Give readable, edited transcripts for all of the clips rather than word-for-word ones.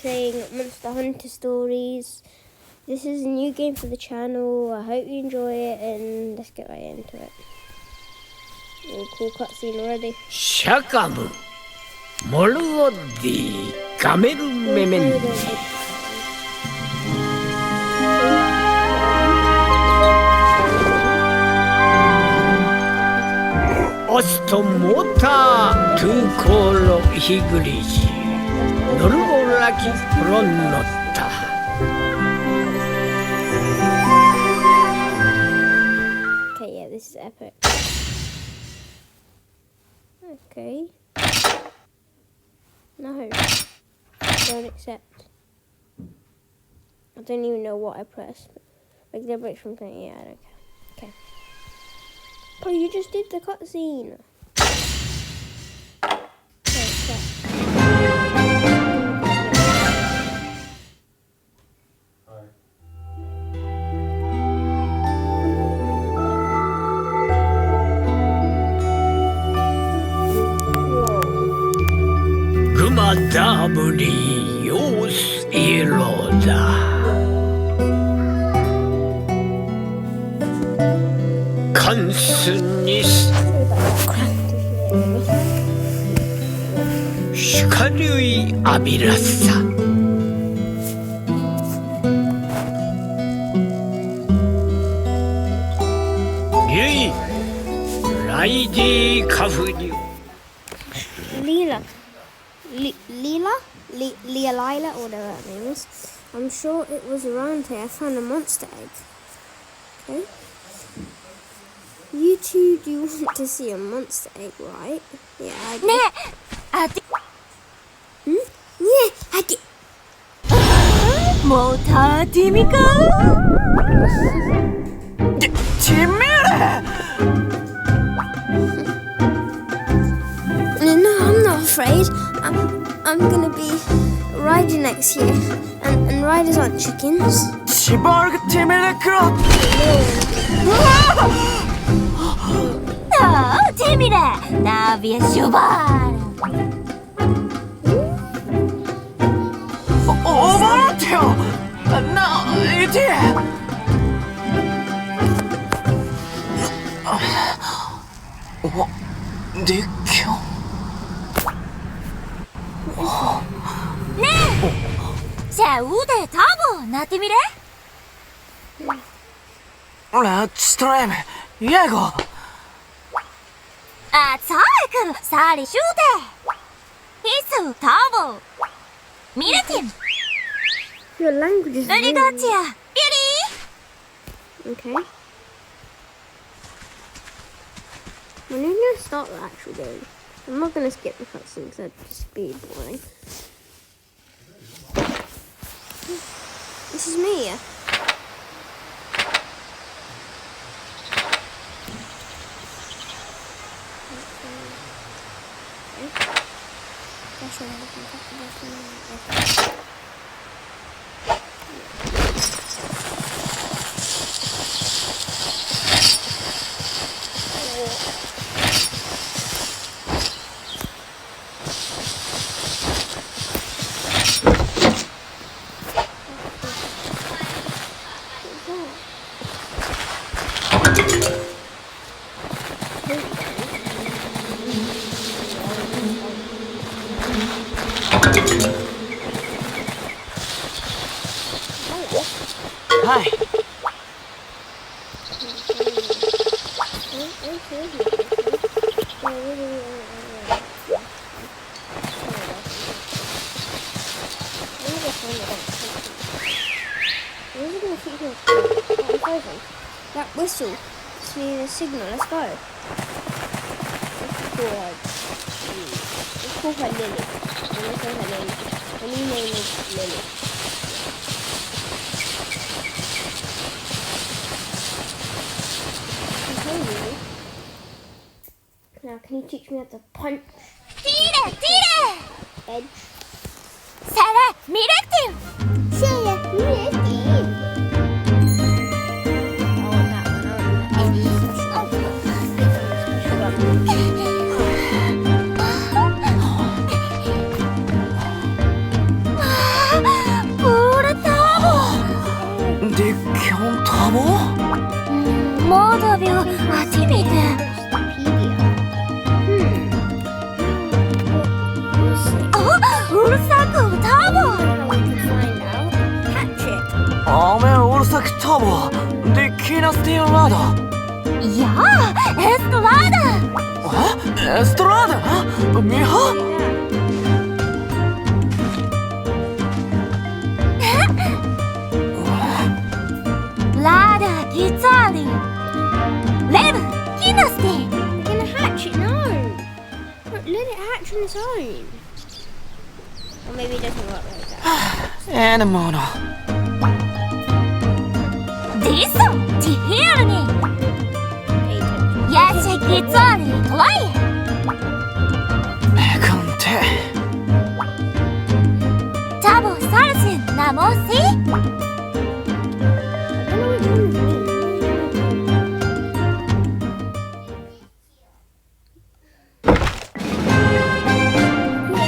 playing Monster Hunter Stories. This is a new game for the channel. I hope you enjoy it, and let's get right into it. Oh, cool cutscene already. シャカムモルオッディガメルメメンディオストモータートゥーコーロヒグリジノルゴラキプロンノッタ Okay, yeah, this is epic. Okay. No. Don't accept. I don't even know what I pressed. Like the break from playing. Yeah, I don't care. Okay. Oh, you just did the cutscene. Guma dabri yos iroda Kansunis Shikarui abirasa Yui Raidi kafuni Lila, or whatever that name is. I'm sure it was around here. I found a monster egg. Okay. You two do want to see a monster egg, right? Yeah, I do. Yeah, I do. 모타 팀이가? No, I'm not afraid. I'm gonna be Ryder next year, and Riders aren't chickens. 나 팀이래. 나 위에 쇼발. 오버로테요. 나 이제. 니켜. 네. 자, 우대 타보 나팀이래. Let's try me. 예고. 아, 사이클 사리 슈대. 히스 타보. 미래팀. Your language is 우리 같이야. 삐리. Okay. When are you gonna start the actual game? I'm not gonna skip the cutscene because that'd just be boring. This is me. Hi. That whistle is needing a signal. Let's go. Let's call her Lily. Let's call her name. Her new name is Lily. Okay, Lily. Now, can you teach me how to punch? 띠래. Edge. 사라 미래팀. Say Lily. ディキョンタボ모두 뷰 아티비드. 우르사쿠 타보. 아메 오르사키 타보 디키나 스테ィラーダ 야, 에스트라다.エストラーダミハ라다 기타리. 레브 키나스티. Gonna hatch it, no. Let it hatch on its own. Or maybe it doesn't work like that. エヌモノディソティヒールに。 Pay attention. ヤシキツアリトライ。メカンテタボサルシンナモシ。 I don't know which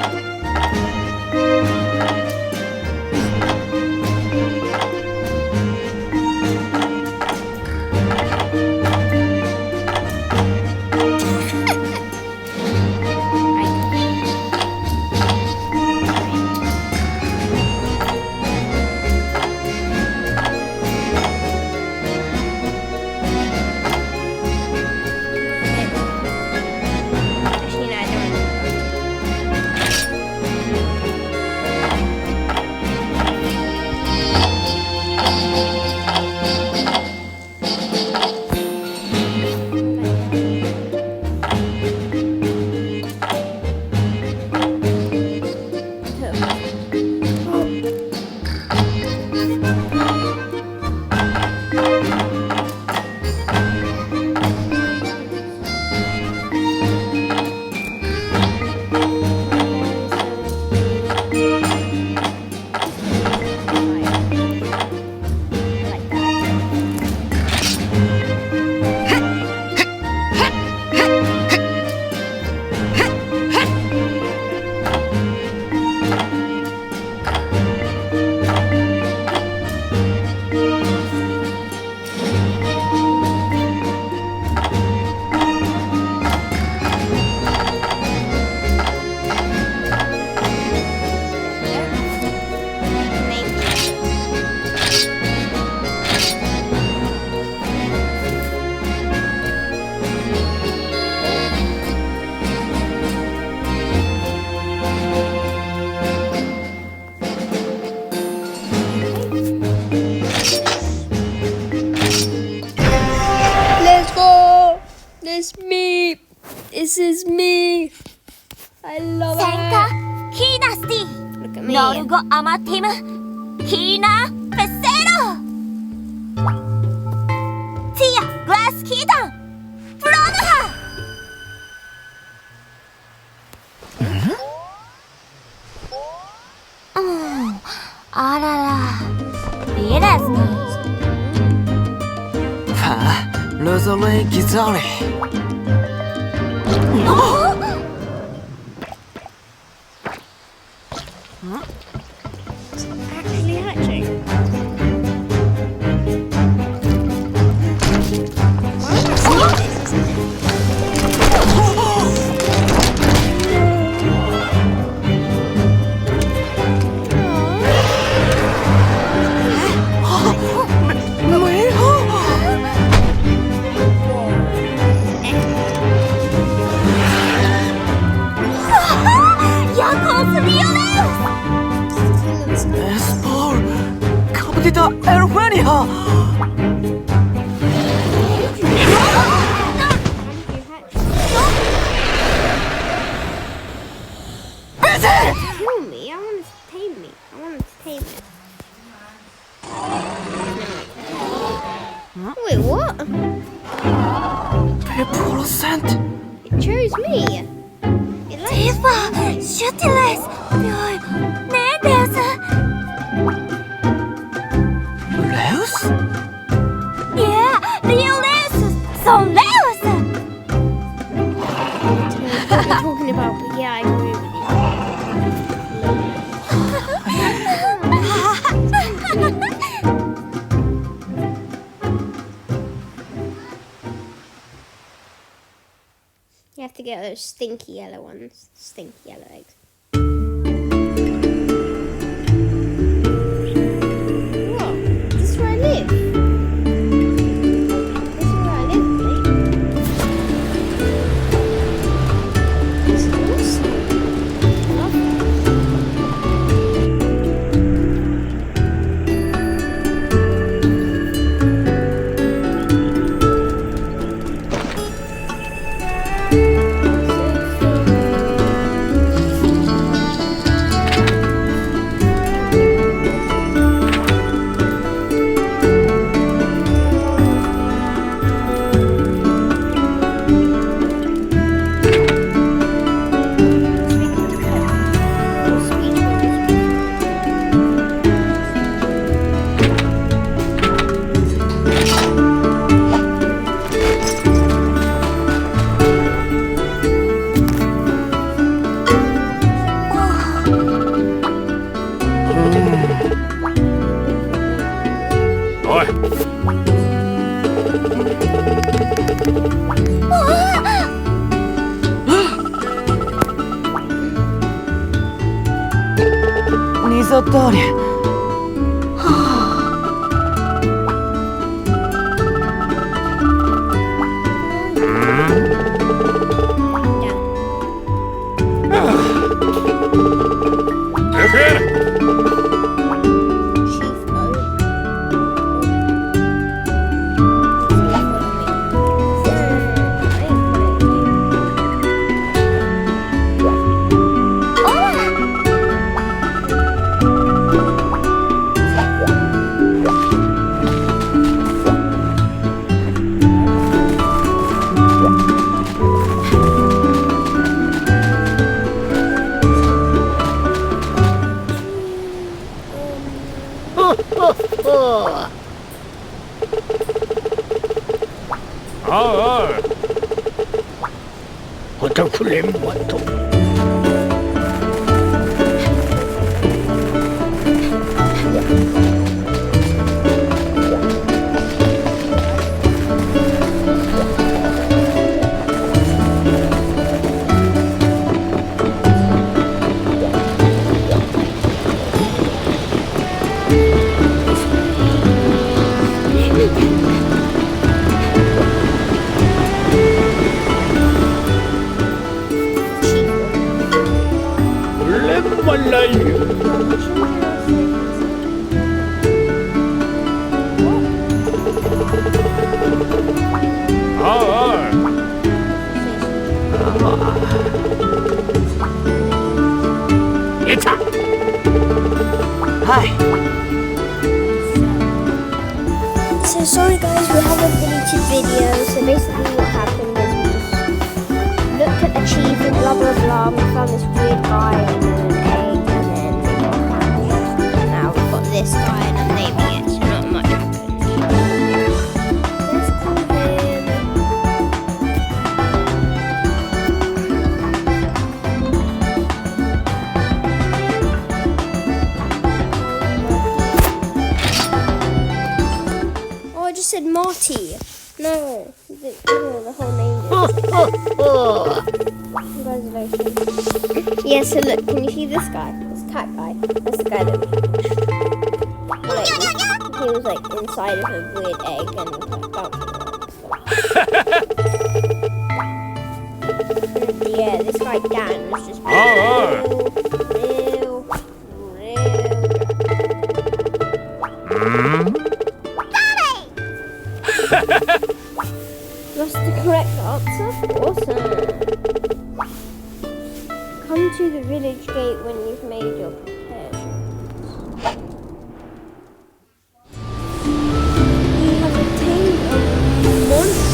one is me. Actually, no, I don't want to. Like that. Let's go! This me! This is me! I love セン it! カヒーナスティ。 Look at me! ノルゴアマティムヒーナフェセロ。ティアグラスキータンプロムハ。あららいいですね。ファルゾレイギザリお Actually hatching. Why would I say this, isn't it? 에스폴 카브디타 엘페니아 Kill me. I want to tame me. I want to tame it. Wait, what? ペプロセント chose me. It likes ティファ、シュティレス、ねえです。レウス Yeah, Leo Leus! So Leus! what you're talking about, but yeah, I agree with you. You have to get those stinky yellow ones. Stinky yellow eggs. Whoa, this is where I live. This is where I live, mate. This is awesome. I love it. So sorry guys, we haven't deleted videos. So basically what happened is we just looked at the chief and blah blah blah. We found this weird guy and then an egg and then we got a hatch. And now we've got this guy and I'm naming it, so not much happened. Let's call him... Oh, I just said Marty. No, the whole name is. Congratulations. Yeah, so look, can you see this guy? This cat guy. That's the guy that he was like inside of a weird egg and bouncing around. Yeah, this guy Dan was just real. That's the correct answer. Awesome. Come to the village gate when you've made your preparations. You have obtained a monty.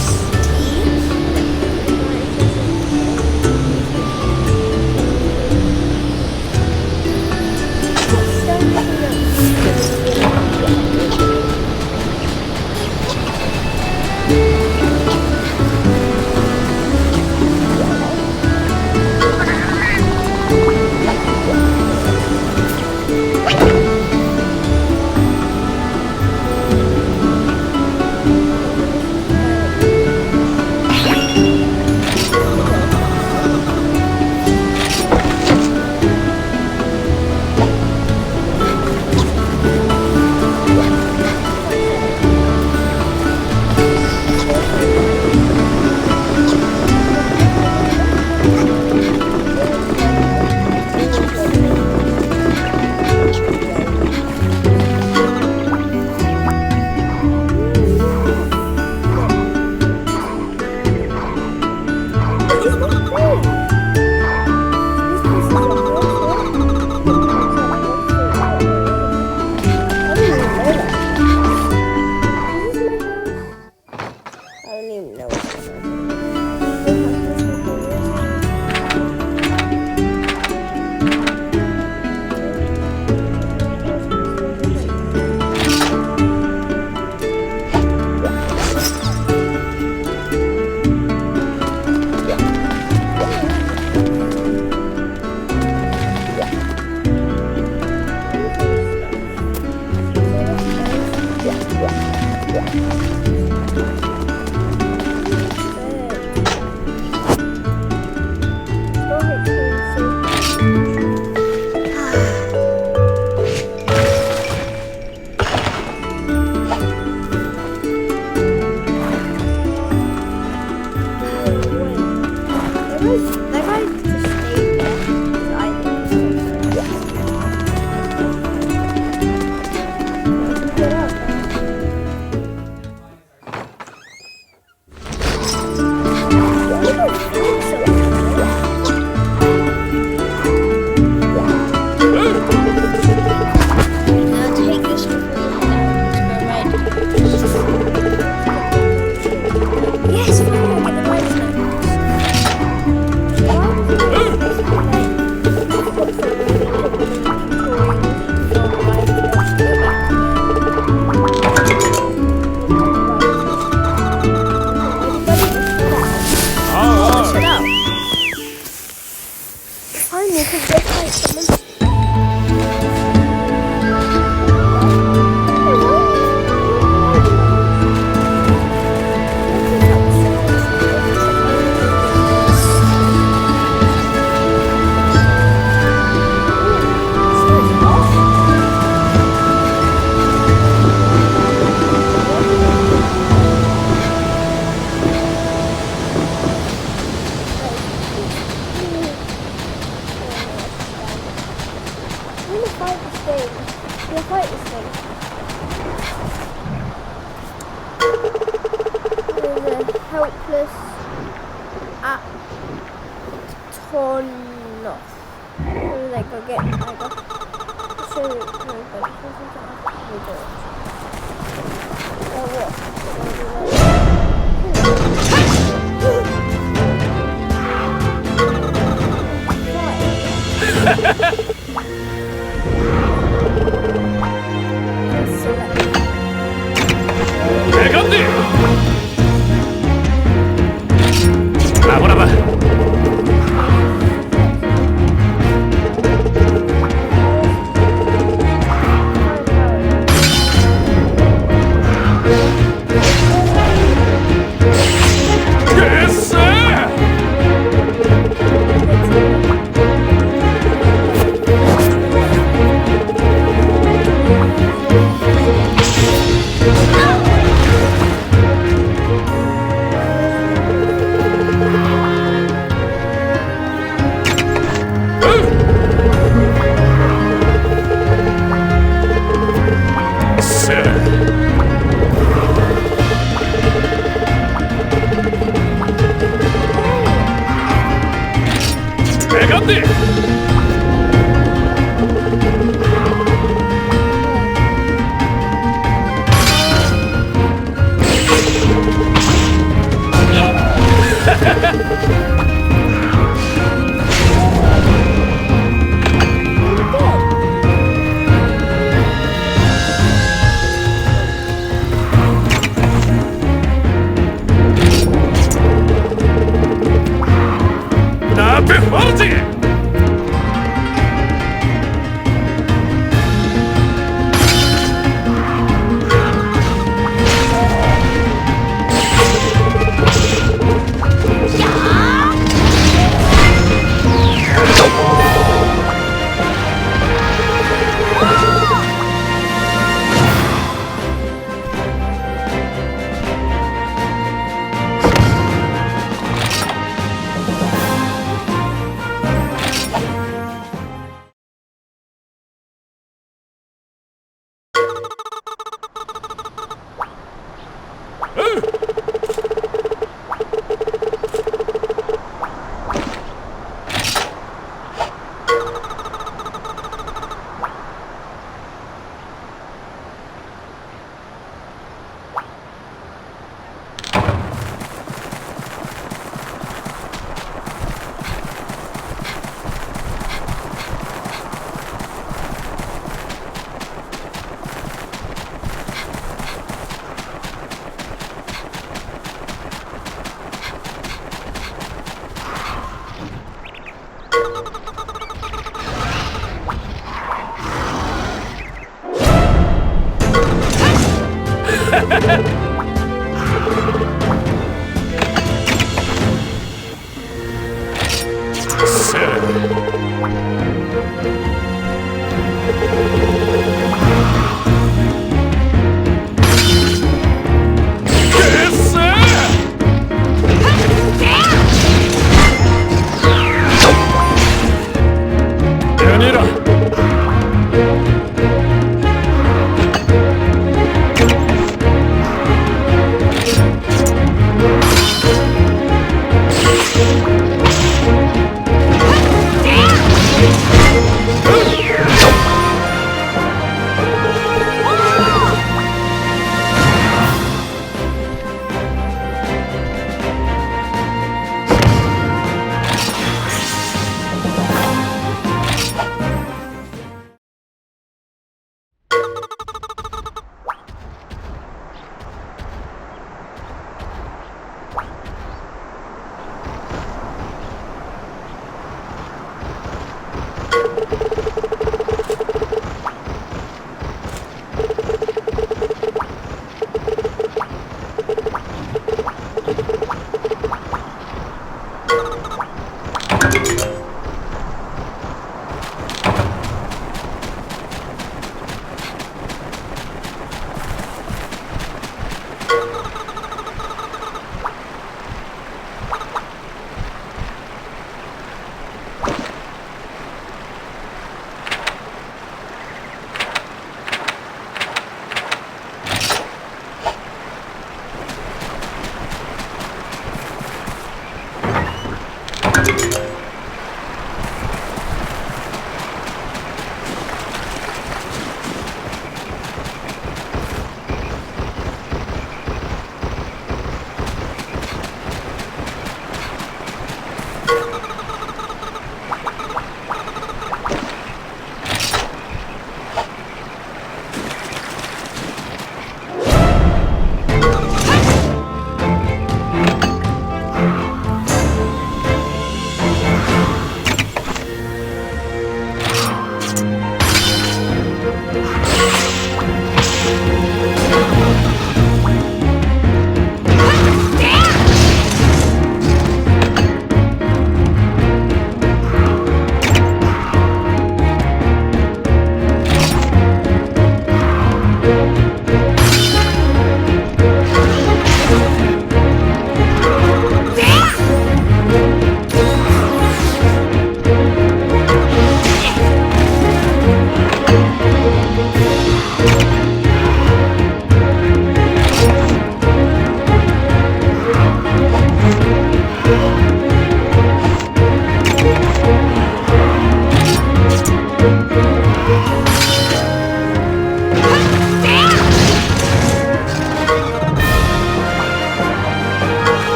can go fight someone. I'm gonna fight this thing. I'm gonna fight this thing. There's a helpless Atonoth. Where did I go get? I got show you. ¡Pegate! ¡Ahora va! ¡Pegate! ¡Date fuerte!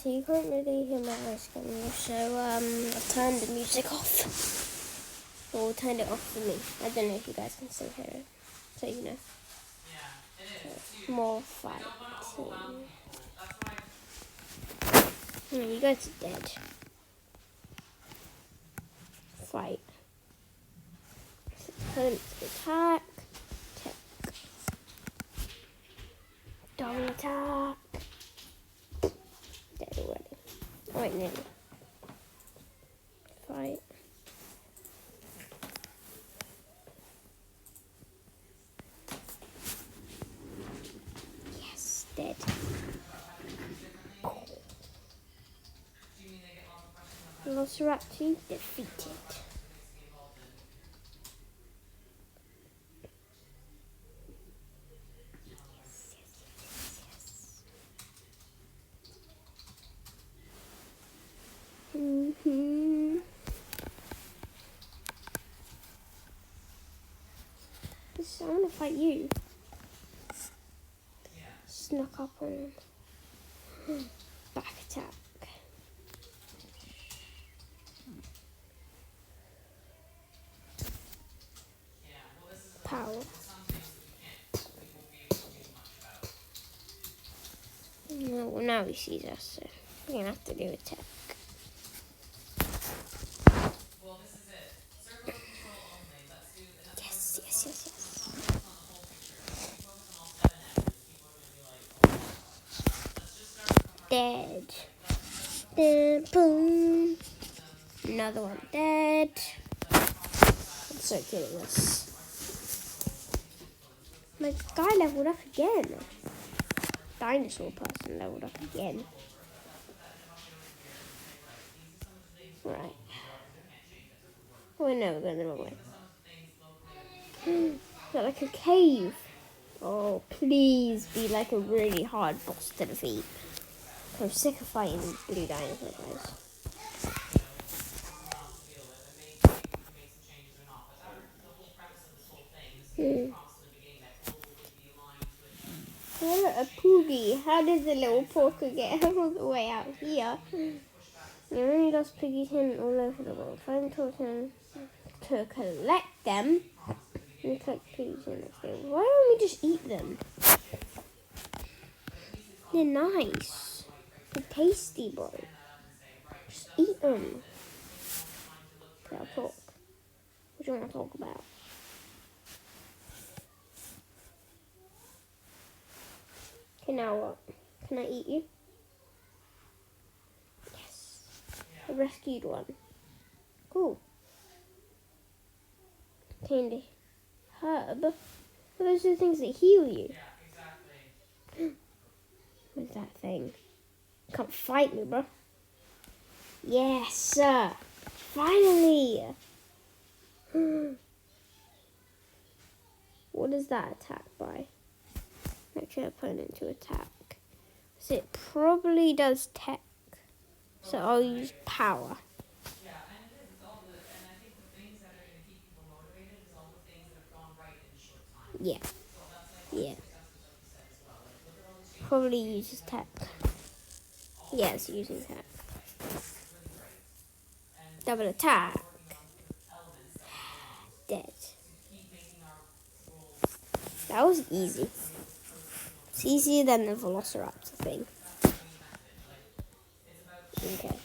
so you can't really hear my voice, can you? So, I've turned the music off. Or turned it off for me. I don't know if you guys can still hear it. So, you know. So, more fighting. You guys are dead. Fight. Opponent's attack. Tech. Double attack. Dead already. Oh, wait, nearly. Fight. Yes, dead. Velociraptor defeated. I want to fight you. Snuck up on him. Back attack. Power. No, well, now he sees us, so we're gonna have to do attack. Yes, yes, yes, yes. Dead. Then boom. Another one dead. I'm so good at this. My guy leveled up again. Dinosaur person leveled up again. Right. Oh no, we're going the wrong way. Is that like a cave? Oh, please be like a really hard boss to defeat. I'm sick of fighting these blue dinosaur guys. Oh, look, a Poogie. How did the little porker get all the way out here? The only lost piggies hidden all over the world. Find Torton to collect them. And collect piggies in the field. Why don't we just eat them? They're nice. They're tasty, bro. Just eat them. Okay, I'll talk. What do you want to talk about? Okay, now what? Can I eat you? Yes. I rescued one. Cool. Candy. Herb? Well, those are the things that heal you. What's that thing? Can't fight me, bro. Yes, sir. Finally. What does that attack by? Make your opponent to attack. So it probably does tech. So I'll use power. Yeah. Yeah. Probably uses tech. Yeah, it's using tech. Double attack. Dead. That was easy. It's easier than the Velociraptor thing. Okay.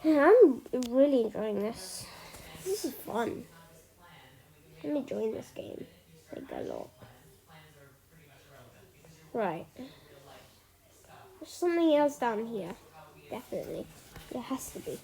I'm really enjoying this. This is fun. I'm enjoying this game. Like a lot. Right. There's something else down here. Definitely. There has to be.